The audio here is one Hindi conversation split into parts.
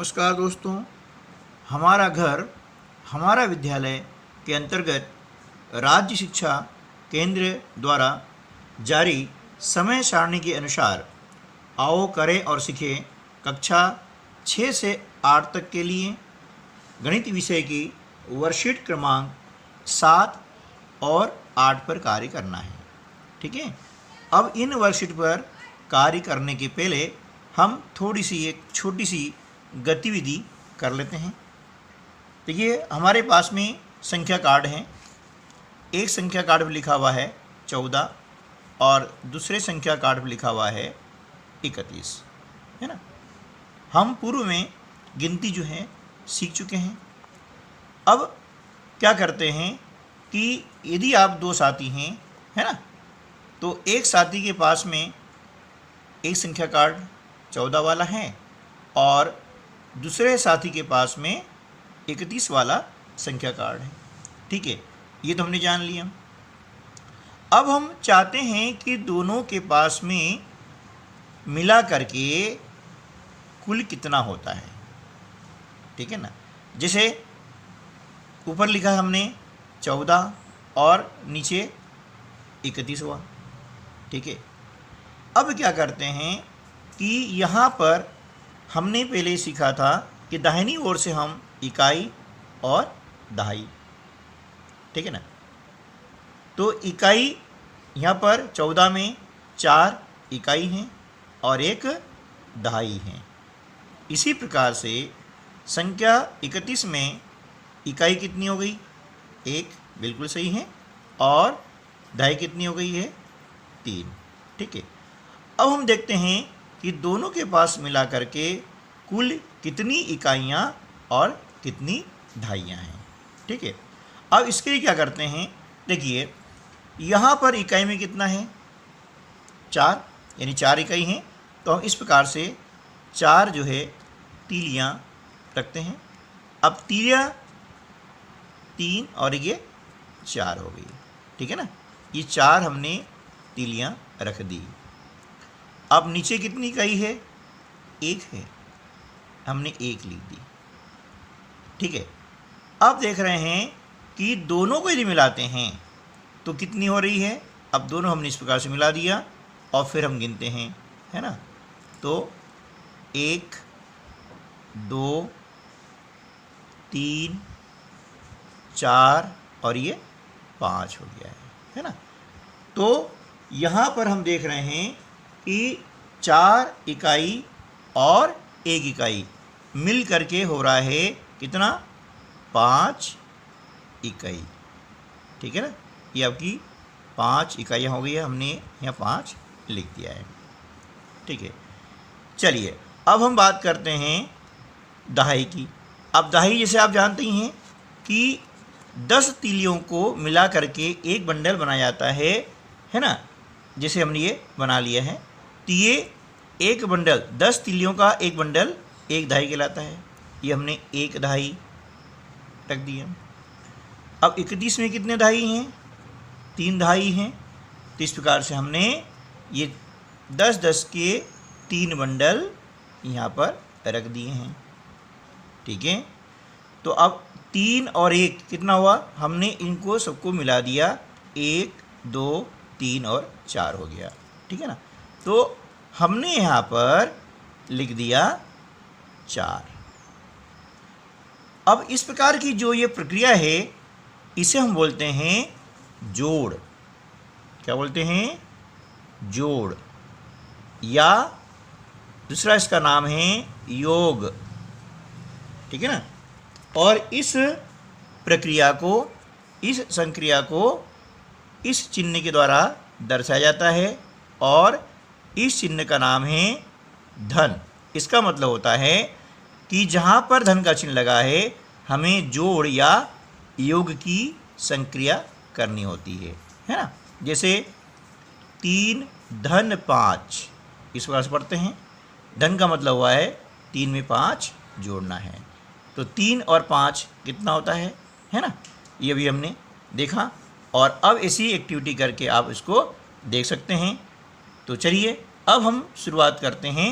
नमस्कार दोस्तों, हमारा घर हमारा विद्यालय के अंतर्गत राज्य शिक्षा केंद्र द्वारा जारी समय सारणी के अनुसार आओ करें और सीखें कक्षा 6 से 8 तक के लिए गणित विषय की वर्कशीट क्रमांक 7 और 8 पर कार्य करना है। ठीक है, अब इन वर्कशीट पर कार्य करने के पहले हम थोड़ी सी एक छोटी सी गतिविधि कर लेते हैं। तो ये हमारे पास में संख्या कार्ड हैं। एक संख्या कार्ड पर लिखा हुआ है 14 और दूसरे संख्या कार्ड पर लिखा हुआ है 31, है ना। हम पूर्व में गिनती जो है सीख चुके हैं। अब क्या करते हैं कि यदि आप दो साथी हैं, है ना, तो एक साथी के पास में एक संख्या कार्ड 14 वाला है और दूसरे साथी के पास में 31 वाला संख्या कार्ड है। ठीक है, ये तो हमने जान लिया। अब हम चाहते हैं कि दोनों के पास में मिला करके कुल कितना होता है। ठीक है ना, जैसे ऊपर लिखा है हमने 14 और नीचे 31 हुआ। ठीक है, अब क्या करते हैं कि यहाँ पर हमने पहले सीखा था कि दाहिनी ओर से हम इकाई और दहाई, ठीक है ना, तो इकाई यहाँ पर 14 में 4 इकाई हैं और 1 दहाई हैं। इसी प्रकार से संख्या 31 में इकाई कितनी हो गई? 1, बिल्कुल सही है, और दहाई कितनी हो गई है? 3। ठीक है, अब हम देखते हैं कि दोनों के पास मिला करके कुल कितनी इकाइयाँ और कितनी दहाइयाँ हैं। ठीक है, अब इसके लिए क्या करते हैं, देखिए यहाँ पर इकाई में कितना है? 4, यानी 4 इकाई हैं। तो हम इस प्रकार से 4 जो है तीलियाँ रखते हैं। अब तीलियाँ 3 और ये 4 हो गई। ठीक है ना, ये 4 हमने तीलियाँ रख दी। अब नीचे कितनी इकाई है? 1 है, हमने 1 लिख दी। ठीक है, अब देख रहे हैं कि दोनों को यदि मिलाते हैं तो कितनी हो रही है? अब दोनों हमने इस प्रकार से मिला दिया और फिर हम गिनते हैं, है ना। तो 1, 2, 3, 4 और ये 5 हो गया है ना। तो यहाँ पर हम देख रहे हैं कि 4 इकाई और 1 इकाई मिल करके हो रहा है कितना? 5 इकाई। ठीक है ना, ये आपकी 5 इकाइयाँ हो गई है, हमने यहाँ 5 लिख दिया है। ठीक है, चलिए अब हम बात करते हैं दहाई की। अब दहाई जैसे आप जानते ही हैं कि 10 तीलियों को मिला करके एक बंडल बनाया जाता है ना। जैसे हमने ये बना लिया है, तो ये एक बंडल 10 तीलियों का एक बंडल एक दहाई कहलाता है। ये हमने 1 दहाई रख दिया। अब 31 में कितने दहाई हैं? 3 दहाई हैं। तो इस प्रकार से हमने ये 10-10 के 3 बंडल यहाँ पर रख दिए हैं। ठीक है, तो अब 3 और 1 कितना हुआ? हमने इनको सबको मिला दिया, 1, 2, 3 और 4 हो गया। ठीक है ना, तो हमने यहाँ पर लिख दिया 4। अब इस प्रकार की जो ये प्रक्रिया है इसे हम बोलते हैं जोड़। क्या बोलते हैं? जोड़, या दूसरा इसका नाम है योग। ठीक है ना, और इस प्रक्रिया को, इस संक्रिया को इस चिन्ह के द्वारा दर्शाया जाता है और इस चिन्ह का नाम है धन। इसका मतलब होता है कि जहाँ पर धन का चिन्ह लगा है हमें जोड़ या योग की संक्रिया करनी होती है ना। जैसे 3 धन 5, इस प्रकार से पढ़ते हैं। धन का मतलब हुआ है 3 में 5 जोड़ना है, तो 3 और 5 कितना होता है ना। ये भी हमने देखा, और अब ऐसी एक्टिविटी करके आप इसको देख सकते हैं। तो चलिए अब हम शुरुआत करते हैं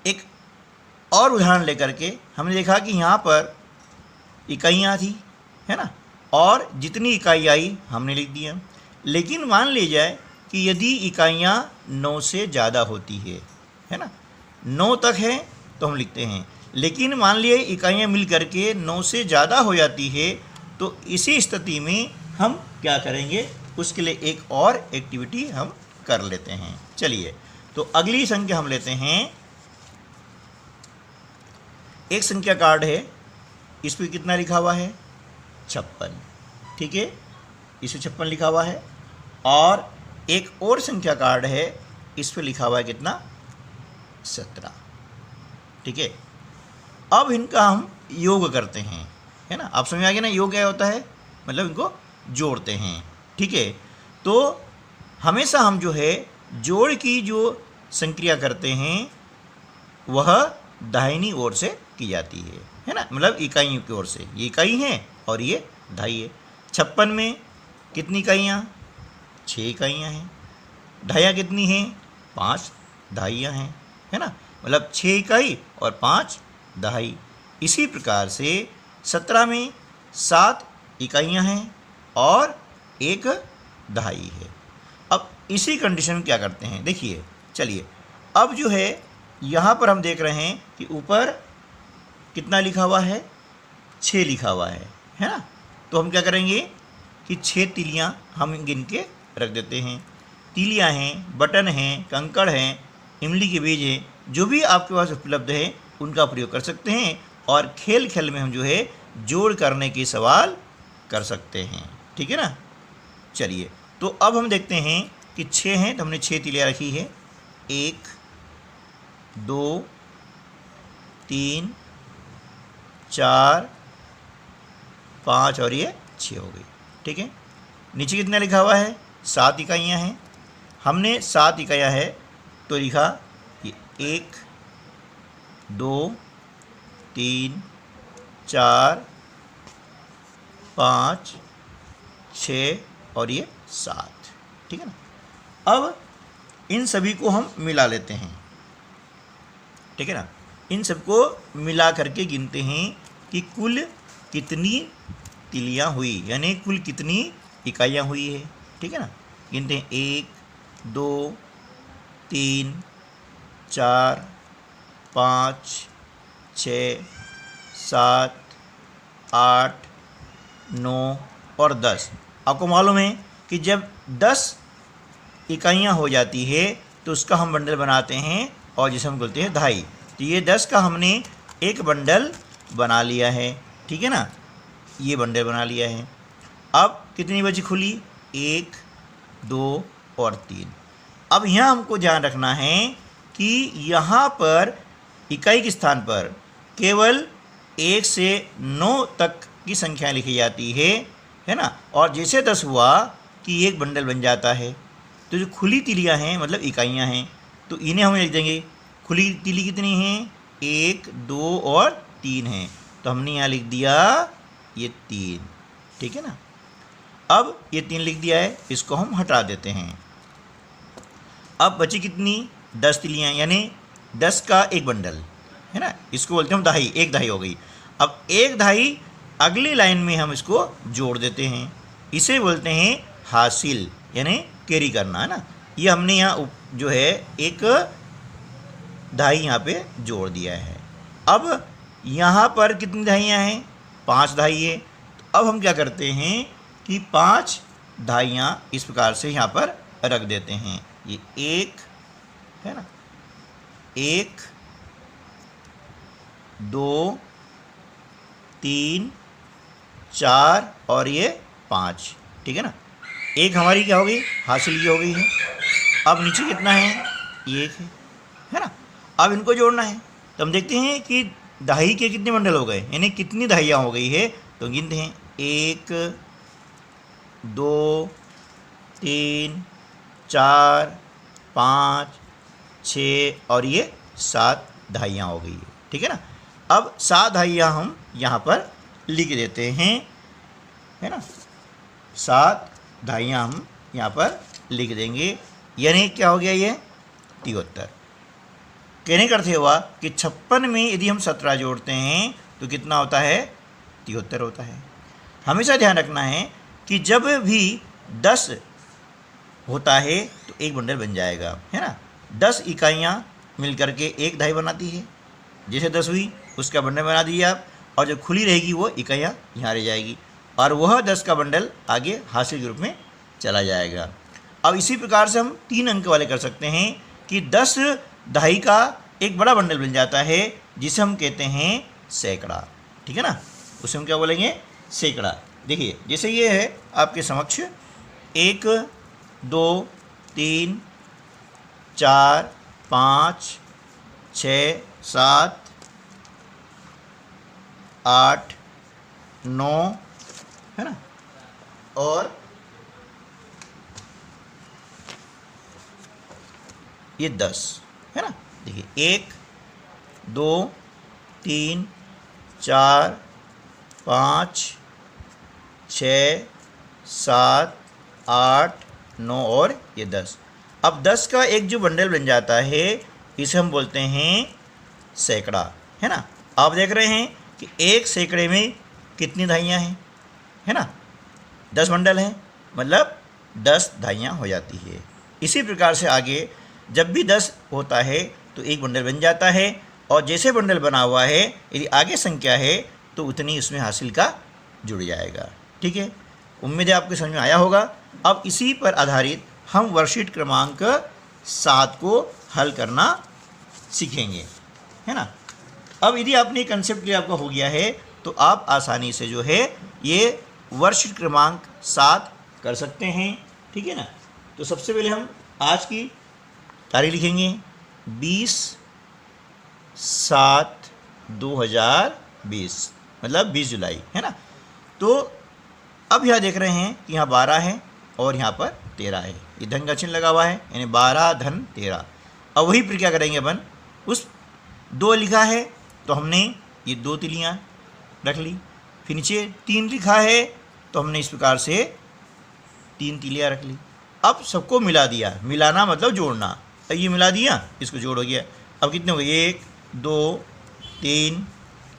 एक और उदाहरण लेकर के हमने देखा कि यहाँ पर इकाइयाँ थी, है ना, और जितनी इकाई आई हमने लिख दिया। लेकिन मान लिया जाए कि यदि इकाइयाँ 9 से ज़्यादा होती है ना, 9 तक है तो हम लिखते हैं। लेकिन मान लिए इकाइयाँ मिल करके 9 से ज़्यादा हो जाती है, तो इसी स्थिति में हम क्या करेंगे, उसके लिए एक और एक्टिविटी हम कर लेते हैं। चलिए, तो अगली संख्या हम लेते हैं। एक संख्या कार्ड है, इस पर कितना लिखा हुआ है, 56, ठीक है, इस पर 56 लिखा हुआ है। और एक और संख्या कार्ड है, इस पर लिखा हुआ है कितना, 17, ठीक है। अब इनका हम योग करते हैं, है ना। आप समझ आ गया ना, योग क्या होता है, मतलब इनको जोड़ते हैं, ठीक है। तो हमेशा हम जो है जोड़ की जो संक्रिया करते हैं वह दाहिनी ओर से की जाती है ना, मतलब इकाइयों की ओर से। ये इकाई है और ये ढाई है। 56 में कितनी इकाइयाँ, 6 इकाइयाँ हैं। ढाइयाँ कितनी हैं, 5 ढाइयाँ हैं, है ना, मतलब 6 इकाई और 5 ढाई। इसी प्रकार से 17 में 7 इकाइयाँ हैं और 1 ढाई है। अब इसी कंडीशन में क्या करते हैं, देखिए, चलिए, अब जो है यहाँ पर हम देख रहे हैं कि ऊपर कितना लिखा हुआ है, 6 लिखा हुआ है ना। तो हम क्या करेंगे कि 6 तिलियाँ हम गिन के रख देते हैं। तिलियाँ हैं, बटन हैं, कंकड़ हैं, इमली के बीज हैं, जो भी आपके पास उपलब्ध है उनका प्रयोग कर सकते हैं। और खेल खेल में हम जो है जोड़ करने के सवाल कर सकते हैं, ठीक है ना। चलिए, तो अब हम देखते हैं कि 6 हैं तो हमने 6 तिलियाँ रखी है। 1 2 3 4 5 और ये 6 हो गई, ठीक है। नीचे कितना लिखा हुआ है, 7 इकाइयाँ हैं। हमने 7 इकाइयाँ है तो लिखा कि 1 2 3 4 5 6 और ये 7, ठीक है ना। अब इन सभी को हम मिला लेते हैं, ठीक है ना। इन सबको मिला करके गिनते हैं कि कुल कितनी तिलियाँ हुई, यानी कुल कितनी इकाइयाँ हुई है, ठीक है ना। गिनते हैं 1 2 3 4 5 6 7 8 9 और 10। आपको मालूम है कि जब 10 इकाइयाँ हो जाती है तो उसका हम बंडल बनाते हैं और जिसे हम बोलते हैं ढाई। तो ये 10 का हमने एक बंडल बना लिया है, ठीक है ना, ये बंडल बना लिया है। अब कितनी बची खुली, 1 2 और 3। अब यहाँ हमको ध्यान रखना है कि यहाँ पर इकाई के स्थान पर केवल 1 से 9 तक की संख्या लिखी जाती है ना। और जैसे 10 हुआ कि एक बंडल बन जाता है। तो जो खुली तिलियाँ हैं मतलब इकाइयाँ हैं, तो इन्हें हम लिख देंगे। खुली तिली कितनी हैं, 1 2 और 3 हैं, तो हमने यहाँ लिख दिया ये 3, ठीक है ना। अब ये 3 लिख दिया है, इसको हम हटा देते हैं। अब बची कितनी, 10 तिलियाँ, यानी 10 का एक बंडल, है ना, इसको बोलते हैं हम ढाई, एक ढाई हो गई। अब एक ढाई अगली लाइन में हम इसको जोड़ देते हैं, इसे बोलते हैं हासिल, यानी कैरी करना, है ना। ये हमने यहाँ जो है एक ढाई यहाँ पे जोड़ दिया है। अब यहाँ पर कितनी ढाइयाँ हैं, 5 ढाई है। तो अब हम क्या करते हैं कि 5 ढाइयाँ इस प्रकार से यहाँ पर रख देते हैं। ये 1 है ना, 1 2 3 4 और ये 5, ठीक है ना। एक हमारी क्या हो गई, हासिल ये हो गई है। अब नीचे कितना है, 1 है ना। अब इनको जोड़ना है, तो हम देखते हैं कि ढाई के कितने बंडल हो गए, यानी कितनी ढाइयाँ हो गई है। तो गिनते हैं 1 2 3 4 5 6 और ये 7 ढाइयाँ हो गई है, ठीक है ना। अब 7 ढाइयाँ हम यहाँ पर लिख देते हैं, है ना। 7 ढाइयाँ हम यहाँ पर लिख देंगे, यानी क्या हो गया ये 73, कहने का अर्थ हुआ कि 56 में यदि हम 17 जोड़ते हैं तो कितना होता है, 73 होता है। हमेशा ध्यान रखना है कि जब भी 10 होता है तो एक बंडल बन जाएगा, है ना। 10 इकाइयाँ मिलकर के एक धाई बनाती है। जैसे 10 हुई उसका बंडल बना दीजिए आप, और जो खुली रहेगी वो इकाइयाँ यहाँ रह जाएगी, और वह 10 का बंडल आगे हासिल के रूप में चला जाएगा। अब इसी प्रकार से हम 3 अंक वाले कर सकते हैं कि 10 धाई का एक बड़ा बंडल बन जाता है, जिसे हम कहते हैं सैकड़ा, ठीक है ना। उसे हम क्या बोलेंगे, सैकड़ा। देखिए जैसे ये है आपके समक्ष 1 2 3 4 5 6 7 8 9 है ना, और ये 10 है ना। देखिए 1 2 3 4 5 6 7 8 9 और ये 10। अब 10 का एक जो बंडल बन जाता है इसे हम बोलते हैं सैकड़ा, है ना। आप देख रहे हैं कि एक सैकड़े में कितनी धाइयाँ हैं, है ना। 10 बंडल हैं, मतलब 10 धाइयाँ हो जाती है। इसी प्रकार से आगे जब भी 10 होता है तो एक बंडल बन जाता है, और जैसे बंडल बना हुआ है यदि आगे संख्या है तो उतनी उसमें हासिल का जुड़ जाएगा, ठीक है। उम्मीद है आपको समझ में आया होगा। अब इसी पर आधारित हम वर्कशीट क्रमांक 7 को हल करना सीखेंगे, है ना। अब यदि आपने कंसेप्ट क्लियर आपका हो गया है तो आप आसानी से जो है ये वर्कशीट क्रमांक 7 कर सकते हैं, ठीक है ना। तो सबसे पहले हम आज की तारीख लिखेंगे 20/7/2020, मतलब 20 जुलाई, है ना। तो अब यहाँ देख रहे हैं कि यहाँ 12 है और यहाँ पर 13 है, ये धन का चिन्ह लगा हुआ है, यानी 12 धन 13। अब वही पर क्या करेंगे अपन, उस 2 लिखा है तो हमने ये 2 तिलियाँ रख ली, फिर नीचे 3 लिखा है तो हमने इस प्रकार से 3 तिलियाँ रख ली। अब सबको मिला दिया, मिलाना मतलब जोड़ना, ये मिला दिया, इसको जोड़ हो गया। अब कितने हो गए, 1 2 3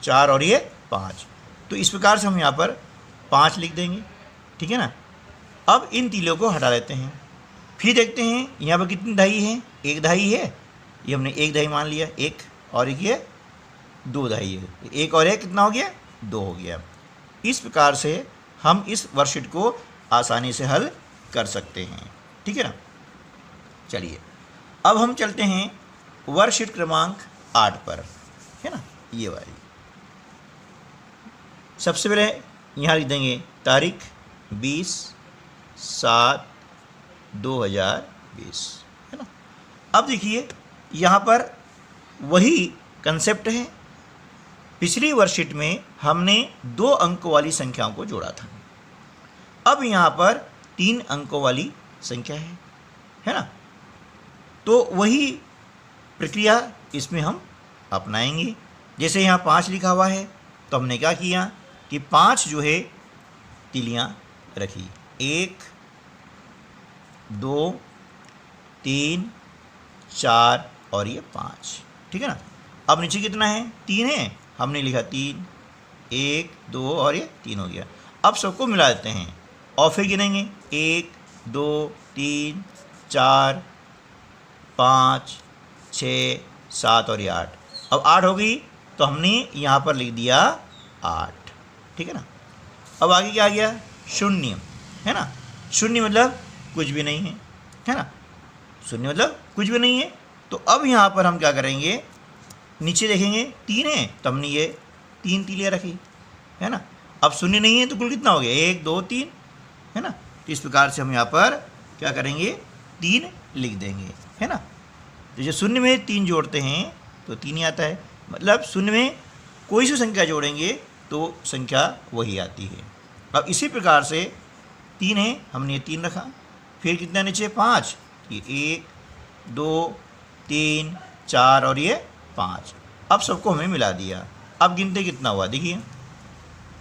4 और ये 5। तो इस प्रकार से हम यहाँ पर 5 लिख देंगे, ठीक है ना। अब इन तिलियों को हटा लेते हैं, फिर देखते हैं यहाँ पर कितनी धाई है, 1 धाई है, ये हमने 1 धाई मान लिया, 1 और 1 ये 2 धाई है, 1 और 1 कितना हो गया, 2 हो गया। इस प्रकार से हम इस वर्कशीट को आसानी से हल कर सकते हैं, ठीक है ना। चलिए अब हम चलते हैं वर्कशीट क्रमांक 8 पर, है ना, ये वाली। सबसे पहले यहाँ लिख देंगे तारीख 20/7/2020, है ना। अब देखिए यहाँ पर वही कंसेप्ट है, पिछली वर्कशीट में हमने 2 अंकों वाली संख्याओं को जोड़ा था, अब यहाँ पर 3 अंकों वाली संख्या है ना। तो वही प्रक्रिया इसमें हम अपनाएंगे। जैसे यहाँ 5 लिखा हुआ है तो हमने क्या किया कि 5 जो है तिलियाँ रखी, 1 2 3 4 और ये 5, ठीक है ना। अब नीचे कितना है, 3 है, हमने लिखा 3, 1 2 और ये 3 हो गया। अब सबको मिला देते हैं और फिर गिनेंगे 1 2 3 4 5 6 7 और ये 8। अब 8 हो गई तो हमने यहाँ पर लिख दिया 8, ठीक है ना। अब आगे क्या आ गया, 0, है ना। 0 मतलब कुछ भी नहीं है ना, 0 मतलब कुछ भी नहीं है। तो अब यहाँ पर हम क्या करेंगे, नीचे देखेंगे 3 है तो हमने ये 3 तिलियाँ रखी, है ना। अब 0 नहीं है तो कुल कितना हो गया, 1 2 3, है ना। तो इस प्रकार से हम यहाँ पर क्या करेंगे, 3 लिख देंगे, है ना। तो जो 0 में 3 जोड़ते हैं तो 3 ही आता है, मतलब 0 में कोई सी संख्या जोड़ेंगे तो संख्या वही आती है। अब इसी प्रकार से 3 है, हमने ये 3 रखा, फिर कितना नीचे 5, ये 1 2 3 4 और ये 5। अब सबको हमें मिला दिया, अब गिनते कितना हुआ, देखिए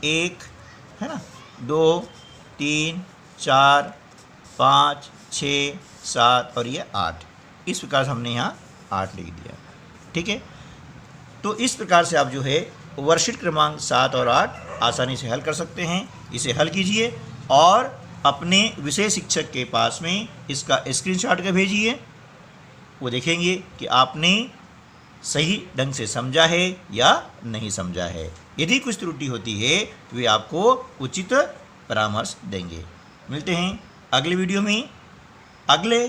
1, है ना, 2 3 4 5 6 7 और ये 8। इस प्रकार से हमने यहाँ 8 लिख दिया, ठीक है। तो इस प्रकार से आप जो है वर्कशीट क्रमांक 7 और 8 आसानी से हल कर सकते हैं। इसे हल कीजिए और अपने विषय शिक्षक के पास में इसका स्क्रीनशॉट का भेजिए। वो देखेंगे कि आपने सही ढंग से समझा है या नहीं समझा है। यदि कुछ त्रुटि होती है वे आपको उचित परामर्श देंगे। मिलते हैं अगले वीडियो में, अगले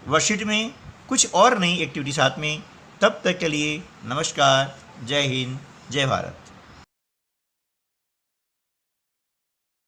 वर्कशीट में कुछ और नई एक्टिविटी साथ में। तब तक के लिए नमस्कार, जय हिंद, जय भारत।